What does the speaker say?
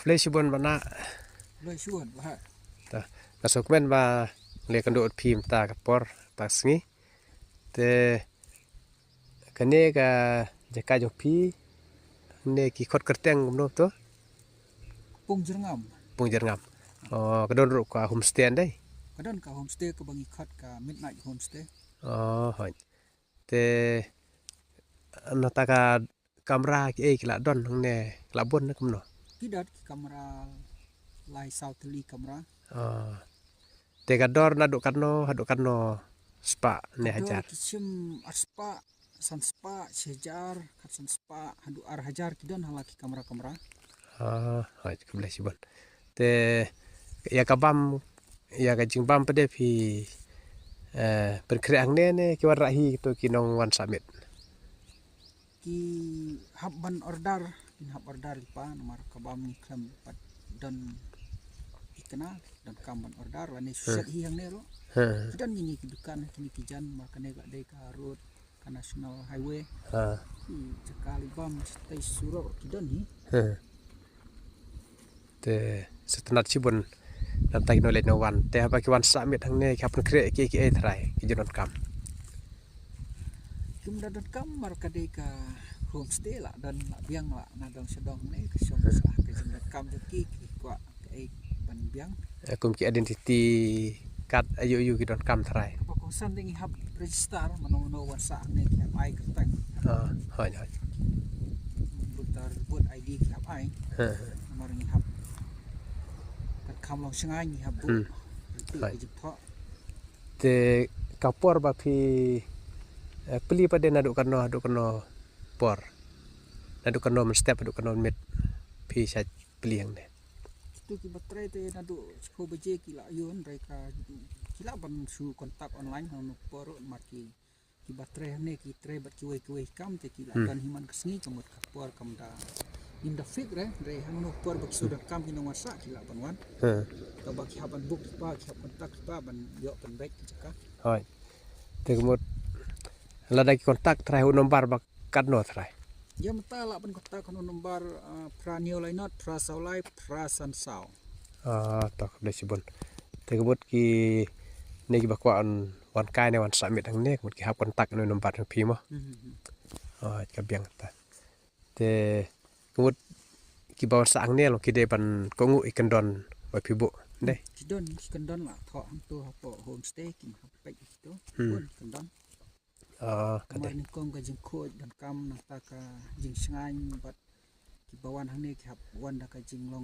flexible mana เลยชวนว่า ta kasok men ba le kan dot phim ta kapor pasngi te kane ka jaka jo phi ne ki khot kerteng no to ปุงจงาม pung jer ngam kadon ro ka homestay dai ก็ด้านกับโฮมสเตย์กับบางอีคัดกับมิดไนท์โฮมสเตย์ hoi te anata ka kamera ki la don ne la bon na kumno ที่ดัดkamera ลายซาวทลี kamera te ka dor na do kanno spa ne hajar กิชิมอัสปาสันสปาเชจาร์ขัดสันสปาฮัดูอาร์ฮัจาร์ที่ด้านhalaki kamera hoi kabla sibon te ya kabam ya ka jingbam pede phi perkreang ne ki warahi to ki nong wan summit กีฮับบันออร์ดาร์กินฮับออร์ดาร์ลิปาnomor kabam ni klam pat dan ikna dan kambanออร์ดาร์วันนี้สุดที่yang nero dan ini kedukan kini kijan makanya gak ada ke road ke national highway sekali bam stay surau kidan ni te setenat sibon dan tak no le no wan te ba ki wan summit hang ne khap kre ki e thrai ki jonon kam dan kam markade ka homestay lah dan biang lah nadang sedang ni ke som sah ke dan kam joki ki kwa ke ban biang kum ki identity card ayu ki don kam thrai pokok sanding hab register manono wan sah ni ki ai kertang hoi putar buat ID ki ai nomor ni hab kat kam long sengai ni hab bu itu jepa te kapor ba phi peli pada naduk kano por naduk kano step naduk kano met phi sa peli yang ne itu ki baterai te naduk ko beje ki la yon mereka kila ban su kontak online hono por maki ki baterai ne ki tre bat kuwe kam te ki la dan himan kesni kamut kapor kam da in the fig re hanu por bak su da kam ki nong wasa ki la ban wan ka bak haban book pa ki hab kontak pa ban yo ban baik jaka hoi te kumut lada ki kontak trai nombar bak kad no trai ya mata la ban kontak hono nombar pra new line not pra saulai pra san sau tak le sibon te kumut ki ne ki bakwa wan kai ne wan summit hang ne kumut ki hab kontak no nombar phi mo ka biang ta te kumut ki bawa sang ne lo ki de ban kongu ikan don wa phi bu dai kidon kendon la tho hang tu hapo homestay ki hap itu pun kendon kata ni kong ka jing khoi dan kam nang ta ka jing sangai bat ki bawan hang ne ki hap wan da ka jing long